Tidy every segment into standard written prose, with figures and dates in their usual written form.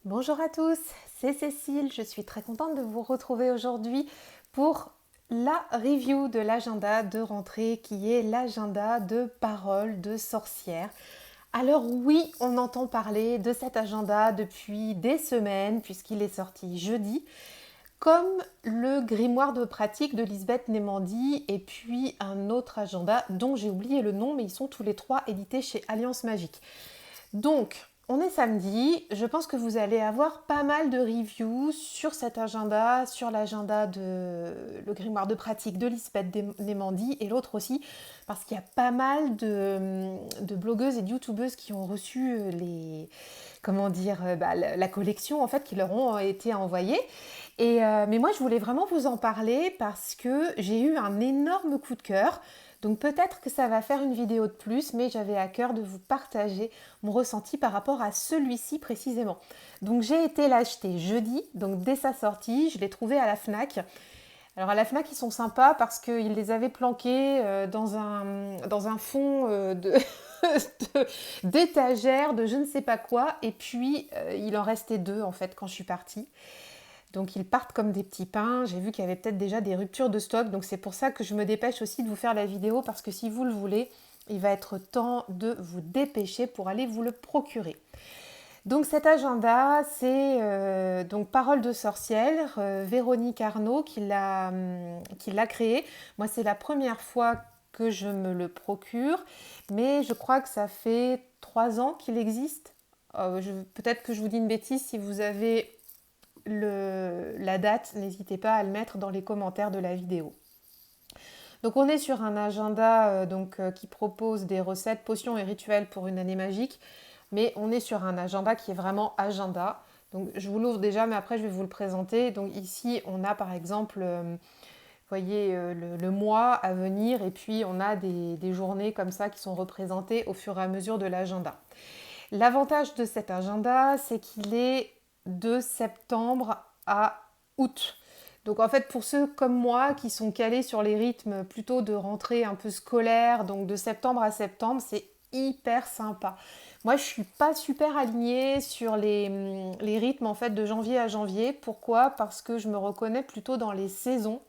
Bonjour à tous, c'est Cécile, je suis très contente de vous retrouver aujourd'hui pour la review de l'agenda de rentrée qui est l'agenda de Paroles de sorcière. Alors oui, on entend parler de cet agenda depuis des semaines puisqu'il est sorti jeudi, comme le grimoire de pratique de Lisbeth Nemandi et puis un autre agenda dont j'ai oublié le nom mais ils sont tous les trois édités chez Alliance Magique. Donc, on est samedi, je pense que vous allez avoir pas mal de reviews sur cet agenda, sur l'agenda de le grimoire de pratique de Lisbeth Nemandi et l'autre aussi, parce qu'il y a pas mal de blogueuses et de youtubeuses qui ont reçu la collection en fait qui leur ont été envoyées. Mais moi je voulais vraiment vous en parler parce que j'ai eu un énorme coup de cœur. Donc peut-être que ça va faire une vidéo de plus, mais j'avais à cœur de vous partager mon ressenti par rapport à celui-ci précisément. Donc j'ai été l'acheter jeudi, donc dès sa sortie, je l'ai trouvé à la Fnac. Alors à la Fnac, ils sont sympas parce qu'ils les avaient planqués dans un fond d'étagère, de je ne sais pas quoi, et puis il en restait deux en fait quand je suis partie. Donc ils partent comme des petits pains. J'ai vu qu'il y avait peut-être déjà des ruptures de stock. Donc c'est pour ça que je me dépêche aussi de vous faire la vidéo parce que si vous le voulez, il va être temps de vous dépêcher pour aller vous le procurer. Donc cet agenda, c'est donc Parole de sorcière, Véronique Arnaud qui l'a créé. Moi, c'est la première fois que je me le procure, mais je crois que ça fait 3 ans qu'il existe. Peut-être que je vous dis une bêtise, si vous avez la date, n'hésitez pas à le mettre dans les commentaires de la vidéo. Donc on est sur un agenda qui propose des recettes, potions et rituels pour une année magique, mais on est sur un agenda qui est vraiment agenda. Donc je vous l'ouvre déjà, mais après je vais vous le présenter. Donc ici on a par exemple, voyez, le mois à venir, et puis on a des journées comme ça qui sont représentées au fur et à mesure de l'agenda. L'avantage de cet agenda, c'est qu'il est de septembre à août. Donc en fait, pour ceux comme moi qui sont calés sur les rythmes plutôt de rentrée un peu scolaire, donc de septembre à septembre, c'est hyper sympa. Moi, je suis pas super alignée sur les rythmes en fait de janvier à janvier. Pourquoi? Parce que je me reconnais plutôt dans les saisons.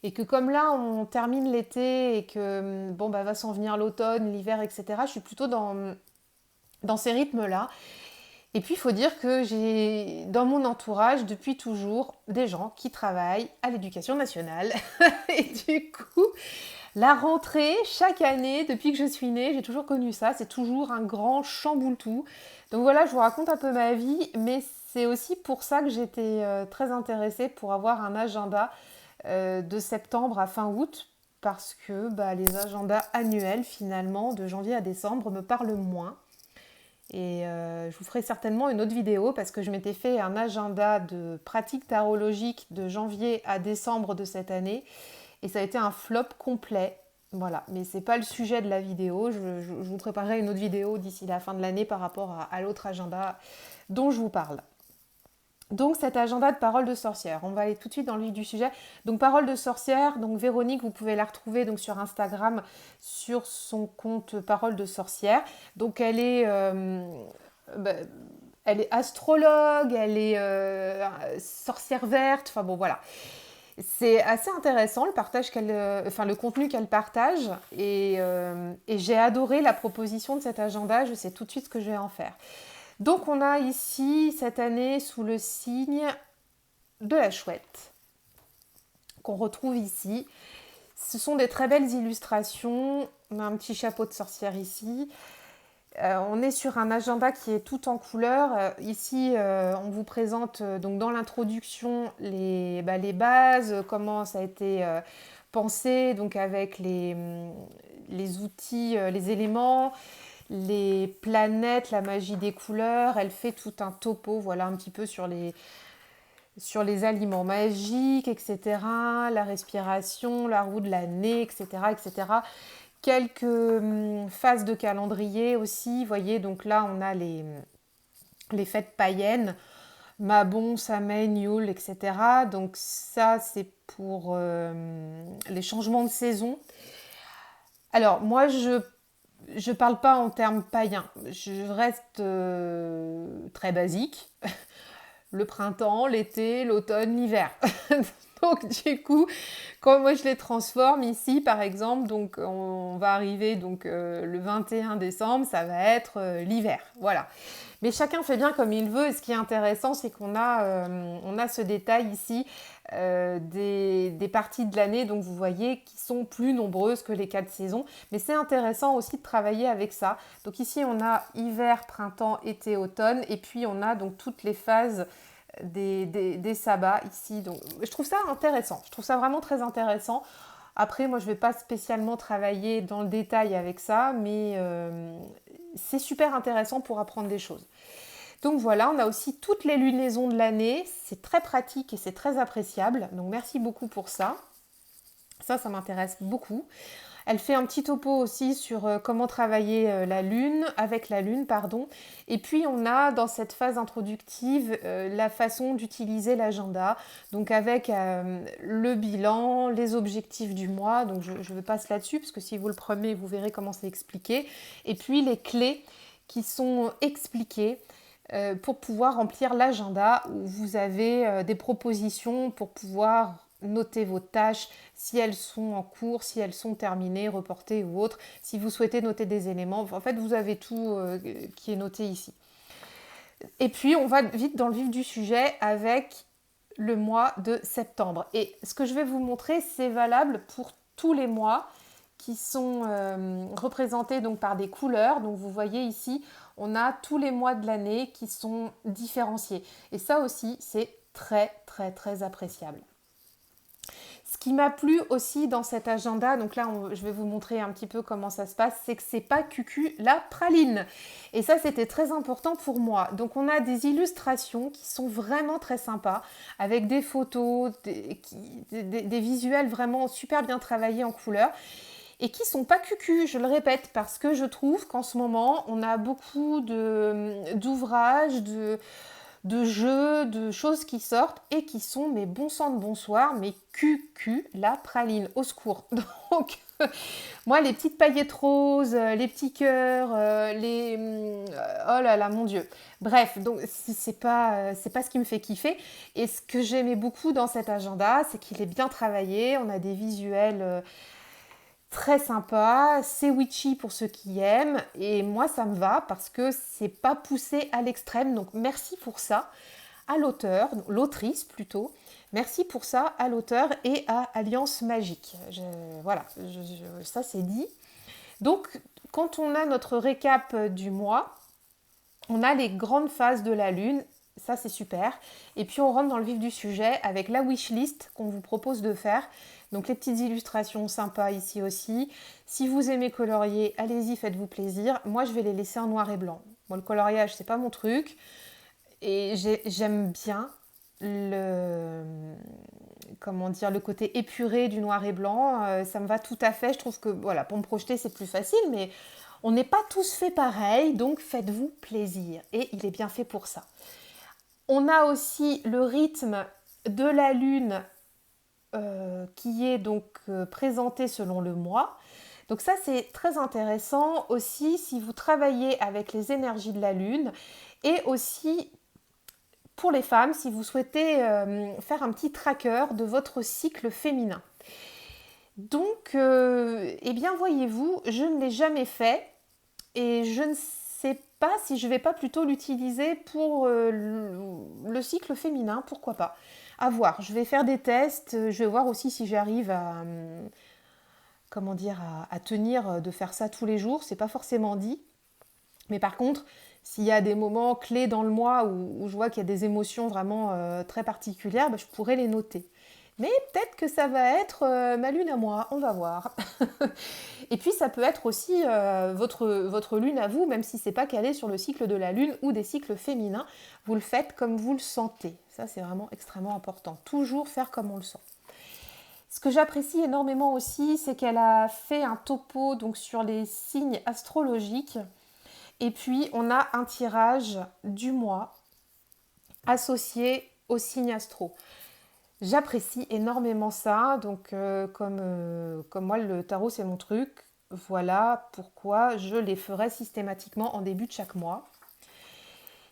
Et que comme là, on termine l'été et que bon, bah, va s'en venir l'automne, l'hiver, etc., je suis plutôt dans ces rythmes-là. Et puis, il faut dire que j'ai dans mon entourage depuis toujours des gens qui travaillent à l'éducation nationale. Et du coup, la rentrée, chaque année, depuis que je suis née, j'ai toujours connu ça. C'est toujours un grand chamboule-tout. Donc voilà, je vous raconte un peu ma vie, mais c'est aussi pour ça que j'étais très intéressée pour avoir un agenda de septembre à fin août, parce que bah, les agendas annuels, finalement, de janvier à décembre, me parlent moins. Et je vous ferai certainement une autre vidéo parce que je m'étais fait un agenda de pratique tarologique de janvier à décembre de cette année et ça a été un flop complet. Voilà, mais c'est pas le sujet de la vidéo. Je vous préparerai une autre vidéo d'ici la fin de l'année par rapport à l'autre agenda dont je vous parle. Donc cet agenda de Parole de sorcière, on va aller tout de suite dans le vif du sujet. Donc Parole de sorcière, donc Véronique, vous pouvez la retrouver donc sur Instagram sur son compte Parole de sorcière. Donc bah, elle est astrologue, elle est sorcière verte, enfin bon voilà. C'est assez intéressant le contenu qu'elle partage et j'ai adoré la proposition de cet agenda. Je sais tout de suite ce que je vais en faire. Donc on a ici cette année sous le signe de la chouette qu'on retrouve ici. Ce sont des très belles illustrations. On a un petit chapeau de sorcière ici. On est sur un agenda qui est tout en couleurs. Ici, on vous présente donc dans l'introduction les bases, comment ça a été pensé, donc avec les outils, les éléments, les planètes, la magie des couleurs. Elle fait tout un topo, voilà un petit peu sur les aliments magiques, etc. La respiration, la roue de l'année, etc. etc. Quelques phases de calendrier aussi. Vous voyez, donc là, on a les fêtes païennes, Mabon, Samhain, Yule, etc. Donc ça, c'est pour les changements de saison. Alors, moi, je parle pas en termes païens, je reste très basique. Le printemps, l'été, l'automne, l'hiver. Donc du coup, quand moi je les transforme ici par exemple, donc on va arriver donc le 21 décembre, ça va être l'hiver. Voilà. Mais chacun fait bien comme il veut. Et ce qui est intéressant, c'est on a ce détail ici des parties de l'année, donc vous voyez, qui sont plus nombreuses que les 4 saisons. Mais c'est intéressant aussi de travailler avec ça. Donc ici, on a hiver, printemps, été, automne. Et puis, on a donc toutes les phases des sabbats ici. Donc, je trouve ça intéressant. Je trouve ça vraiment très intéressant. Après, moi, je ne vais pas spécialement travailler dans le détail avec ça, mais c'est super intéressant pour apprendre des choses. Donc voilà, on a aussi toutes les lunaisons de l'année. C'est très pratique et c'est très appréciable. Donc merci beaucoup pour ça. Ça m'intéresse beaucoup. Elle fait un petit topo aussi sur comment travailler la lune, avec la lune, pardon. Et puis on a dans cette phase introductive la façon d'utiliser l'agenda, donc avec le bilan, les objectifs du mois. Donc je ne passe là-dessus parce que si vous le prenez, vous verrez comment c'est expliqué. Et puis les clés qui sont expliquées pour pouvoir remplir l'agenda où vous avez des propositions pour pouvoir noter vos tâches, si elles sont en cours, si elles sont terminées, reportées ou autres. Si vous souhaitez noter des éléments, en fait, vous avez tout qui est noté ici. Et puis, on va vite dans le vif du sujet avec le mois de septembre. Et ce que je vais vous montrer, c'est valable pour tous les mois qui sont représentés donc par des couleurs. Donc, vous voyez ici, on a tous les mois de l'année qui sont différenciés. Et ça aussi, c'est très, très, très appréciable. Ce qui m'a plu aussi dans cet agenda, donc là je vais vous montrer un petit peu comment ça se passe, c'est que c'est pas cucu la praline. Et ça c'était très important pour moi. Donc on a des illustrations qui sont vraiment très sympas, avec des photos, des visuels vraiment super bien travaillés en couleur. Et qui sont pas cucu, je le répète, parce que je trouve qu'en ce moment on a beaucoup d'ouvrages, de jeux, de choses qui sortent et qui sont, mais bon sang de bonsoir, mais cucu la praline, au secours. Donc, moi, les petites paillettes roses, les petits cœurs, oh là là, mon Dieu. Bref, donc c'est pas ce qui me fait kiffer. Et ce que j'aimais beaucoup dans cet agenda, c'est qu'il est bien travaillé. On a des visuels très sympa, c'est witchy pour ceux qui aiment et moi ça me va parce que c'est pas poussé à l'extrême, donc merci pour ça à l'auteur, l'autrice plutôt, merci pour ça à l'auteur et à Alliance Magique. Voilà, ça c'est dit. Donc quand on a notre récap du mois, on a les grandes phases de la lune, ça c'est super. Et puis on rentre dans le vif du sujet avec la wishlist qu'on vous propose de faire. Donc les petites illustrations sympas ici aussi. Si vous aimez colorier, allez-y, faites-vous plaisir. Moi je vais les laisser en noir et blanc. Moi le coloriage c'est pas mon truc. Et j'aime bien le côté épuré du noir et blanc. Ça me va tout à fait. Je trouve que voilà, pour me projeter c'est plus facile, mais on n'est pas tous fait pareil, donc faites-vous plaisir. Et il est bien fait pour ça. On a aussi le rythme de la lune qui est donc présenté selon le mois. Donc ça c'est très intéressant aussi si vous travaillez avec les énergies de la lune et aussi pour les femmes si vous souhaitez faire un petit tracker de votre cycle féminin. Donc, eh bien voyez-vous, je ne l'ai jamais fait et je ne sais pas si je ne vais pas plutôt l'utiliser pour le cycle féminin, pourquoi pas. À voir, je vais faire des tests, je vais voir aussi si j'arrive à tenir de faire ça tous les jours, c'est pas forcément dit. Mais par contre, s'il y a des moments clés dans le mois où je vois qu'il y a des émotions vraiment très particulières, je pourrais les noter. Mais peut-être que ça va être ma lune à moi, on va voir. Et puis ça peut être aussi votre lune à vous, même si c'est pas calé sur le cycle de la lune ou des cycles féminins, vous le faites comme vous le sentez. Ça c'est vraiment extrêmement important. Toujours faire comme on le sent. Ce que j'apprécie énormément aussi, c'est qu'elle a fait un topo donc, sur les signes astrologiques. Et puis on a un tirage du mois associé au signe astro. J'apprécie énormément ça, donc comme moi le tarot c'est mon truc, voilà pourquoi je les ferai systématiquement en début de chaque mois.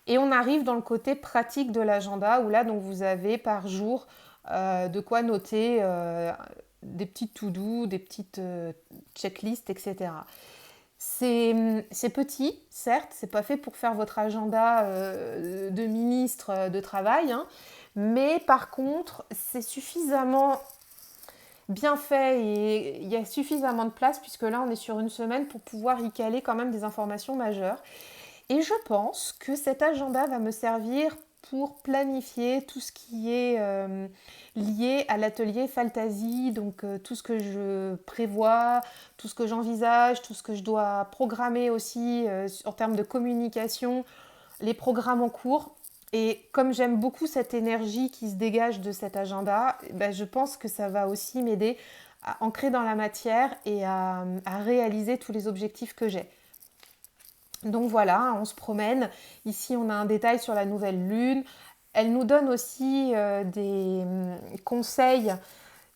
Et on arrive dans le côté pratique de l'agenda où là, donc, vous avez par jour de quoi noter des petites to-do, des petites checklists, etc. C'est petit, certes, c'est pas fait pour faire votre agenda de ministre de travail, hein, mais par contre, c'est suffisamment bien fait et il y a suffisamment de place puisque là, on est sur une semaine pour pouvoir y caler quand même des informations majeures. Et je pense que cet agenda va me servir pour planifier tout ce qui est lié à l'atelier Fantasy, donc tout ce que je prévois, tout ce que j'envisage, tout ce que je dois programmer aussi en termes de communication, les programmes en cours. Et comme j'aime beaucoup cette énergie qui se dégage de cet agenda, ben je pense que ça va aussi m'aider à ancrer dans la matière et à réaliser tous les objectifs que j'ai. Donc voilà, on se promène. Ici, on a un détail sur la nouvelle lune. Elle nous donne aussi des conseils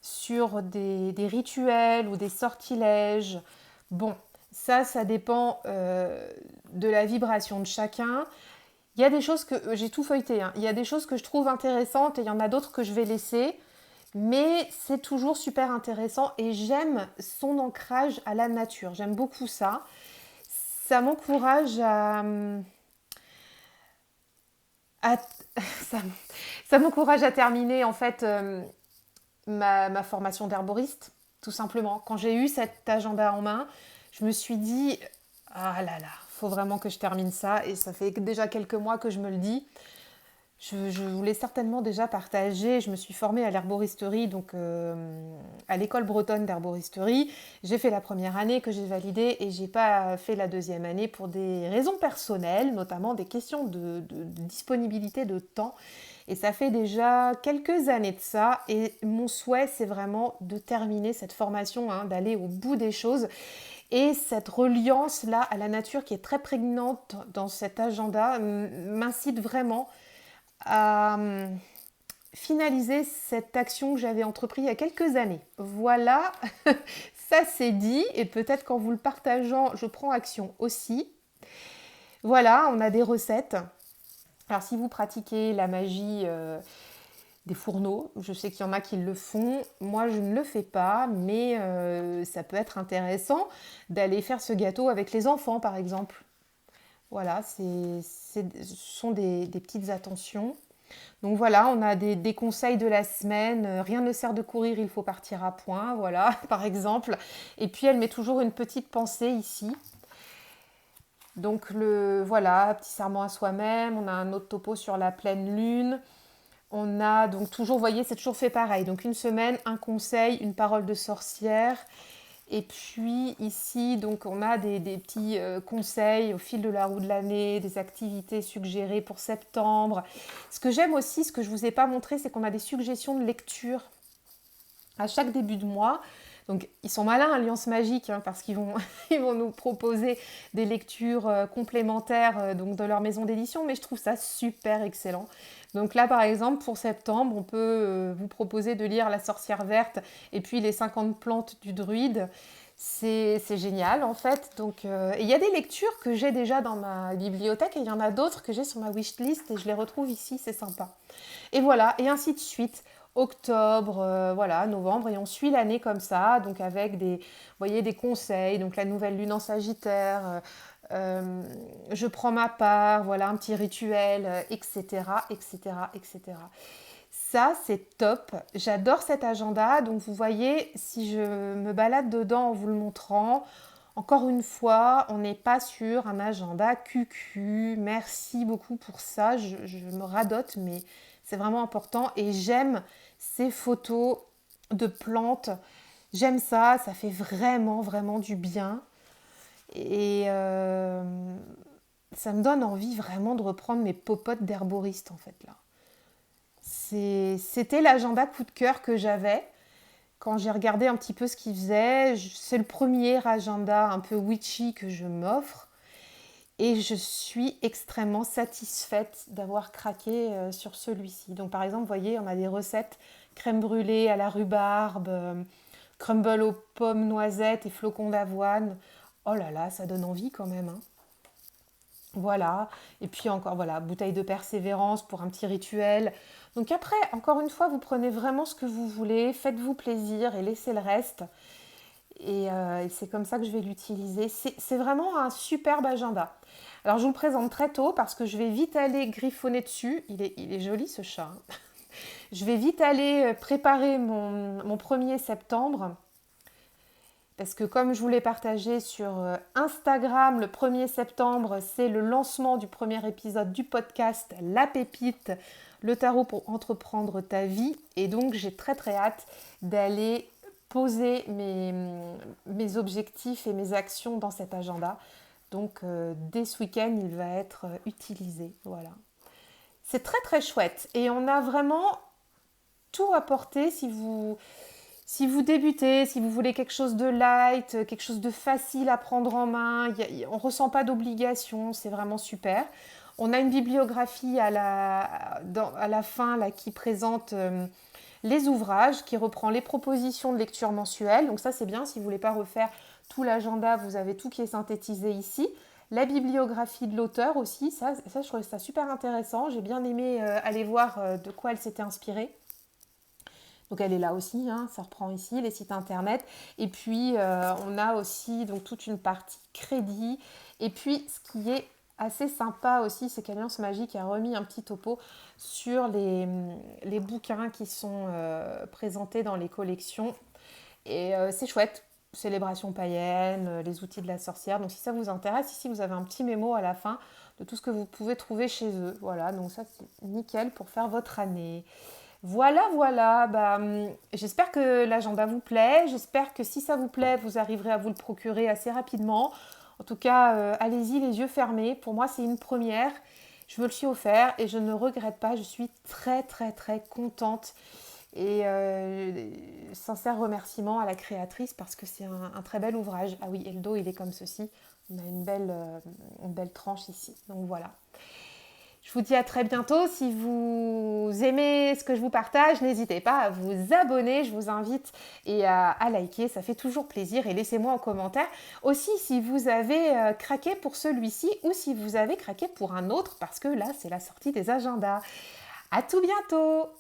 sur des rituels ou des sortilèges. Bon, ça dépend de la vibration de chacun. Il y a des choses que j'ai tout feuilleté, hein. Il y a des choses que je trouve intéressantes et il y en a d'autres que je vais laisser. Mais c'est toujours super intéressant et j'aime son ancrage à la nature. J'aime beaucoup ça. Ça m'encourage à- ça, ça m'encourage à terminer en fait ma formation d'herboriste, tout simplement. Quand j'ai eu cet agenda en main, je me suis dit ah là là, faut vraiment que je termine ça et ça fait déjà quelques mois que je me le dis. Je vous l'ai certainement déjà partagé. Je me suis formée à l'herboristerie, donc à l'école bretonne d'herboristerie. J'ai fait la première année que j'ai validée et j'ai pas fait la deuxième année pour des raisons personnelles, notamment des questions de disponibilité de temps. Et ça fait déjà quelques années de ça. Et mon souhait, c'est vraiment de terminer cette formation, hein, d'aller au bout des choses. Et cette reliance-là à la nature qui est très prégnante dans cet agenda m'incite vraiment à finaliser cette action que j'avais entreprise il y a quelques années. Voilà, ça c'est dit et peut-être qu'en vous le partageant, je prends action aussi. Voilà, on a des recettes. Alors si vous pratiquez la magie des fourneaux, je sais qu'il y en a qui le font, moi je ne le fais pas, mais ça peut être intéressant d'aller faire ce gâteau avec les enfants par exemple. Voilà, ce sont des petites attentions. Donc voilà, on a des conseils de la semaine. Rien ne sert de courir, il faut partir à point. Voilà, par exemple. Et puis elle met toujours une petite pensée ici. Donc voilà, petit serment à soi-même. On a un autre topo sur la pleine lune. On a donc toujours, vous voyez, c'est toujours fait pareil. Donc une semaine, un conseil, une parole de sorcière. Et puis ici, donc on a des petits conseils au fil de la roue de l'année, des activités suggérées pour septembre. Ce que j'aime aussi, ce que je ne vous ai pas montré, c'est qu'on a des suggestions de lecture à chaque début de mois. Donc ils sont malins, Alliance Magique, hein, parce qu'ils vont, ils vont nous proposer des lectures complémentaires donc de leur maison d'édition, mais je trouve ça super excellent. Donc là, par exemple, pour septembre, on peut vous proposer de lire La sorcière verte et puis les 50 plantes du druide. C'est génial, en fait. Donc, il y a des lectures que j'ai déjà dans ma bibliothèque et il y en a d'autres que j'ai sur ma wishlist et je les retrouve ici, c'est sympa. Et voilà, et ainsi de suite. Octobre, voilà, novembre, et on suit l'année comme ça, donc avec des, vous voyez, des conseils, donc la nouvelle lune en Sagittaire, je prends ma part, voilà, un petit rituel, etc., etc., etc. Ça, c'est top. J'adore cet agenda. Donc, vous voyez, si je me balade dedans en vous le montrant, encore une fois, on n'est pas sur un agenda cucu. Merci beaucoup pour ça. Je me radote, mais c'est vraiment important. Et j'aime ces photos de plantes. J'aime ça. Ça fait vraiment, vraiment du bien. Et ça me donne envie vraiment de reprendre mes popotes d'herboriste, en fait, là. C'était l'agenda coup de cœur que j'avais quand j'ai regardé un petit peu ce qu'il faisait. C'est le premier agenda un peu witchy que je m'offre. Et je suis extrêmement satisfaite d'avoir craqué sur celui-ci. Donc par exemple, vous voyez, on a des recettes crème brûlée à la rhubarbe, crumble aux pommes, noisettes et flocons d'avoine. Oh là là, ça donne envie quand même, hein. Voilà, et puis encore, voilà, bouteille de persévérance pour un petit rituel. Donc après, encore une fois, vous prenez vraiment ce que vous voulez, faites-vous plaisir et laissez le reste. Et c'est comme ça que je vais l'utiliser. C'est vraiment un superbe agenda. Alors je vous le présente très tôt parce que je vais vite aller griffonner dessus. Il est joli ce chat, hein. Je vais vite aller préparer mon 1er septembre. Parce que comme je vous l'ai partagé sur Instagram, le 1er septembre, c'est le lancement du premier épisode du podcast La Pépite, le tarot pour entreprendre ta vie. Et donc j'ai très très hâte d'aller poser mes objectifs et mes actions dans cet agenda. Donc dès ce week-end, il va être utilisé. Voilà. C'est très très chouette. Et on a vraiment tout apporté si vous débutez, si vous voulez quelque chose de light, quelque chose de facile à prendre en main, on ne ressent pas d'obligation, c'est vraiment super. On a une bibliographie à la fin là, qui présente les ouvrages, qui reprend les propositions de lecture mensuelle. Donc ça c'est bien, si vous ne voulez pas refaire tout l'agenda, vous avez tout qui est synthétisé ici. La bibliographie de l'auteur aussi, ça je trouvais ça super intéressant. J'ai bien aimé aller voir de quoi elle s'était inspirée. Donc elle est là aussi, hein, ça reprend ici les sites internet. Et puis on a aussi donc, toute une partie crédit. Et puis ce qui est assez sympa aussi, c'est qu'Alliance Magique a remis un petit topo sur les bouquins qui sont présentés dans les collections. Et c'est chouette. Célébration païenne, les outils de la sorcière. Donc si ça vous intéresse, ici vous avez un petit mémo à la fin de tout ce que vous pouvez trouver chez eux. Voilà, donc ça c'est nickel pour faire votre année. Voilà, j'espère que l'agenda vous plaît, j'espère que si ça vous plaît, vous arriverez à vous le procurer assez rapidement. En tout cas, allez-y les yeux fermés, pour moi c'est une première, je me le suis offert et je ne regrette pas, je suis très très très contente. Et sincère remerciement à la créatrice parce que c'est un très bel ouvrage. Ah oui, et le dos il est comme ceci, on a une belle tranche ici, donc voilà. Je vous dis à très bientôt. Si vous aimez ce que je vous partage, n'hésitez pas à vous abonner. Je vous invite et à liker. Ça fait toujours plaisir. Et laissez-moi en commentaire aussi si vous avez craqué pour celui-ci ou si vous avez craqué pour un autre parce que là, c'est la sortie des agendas. À tout bientôt!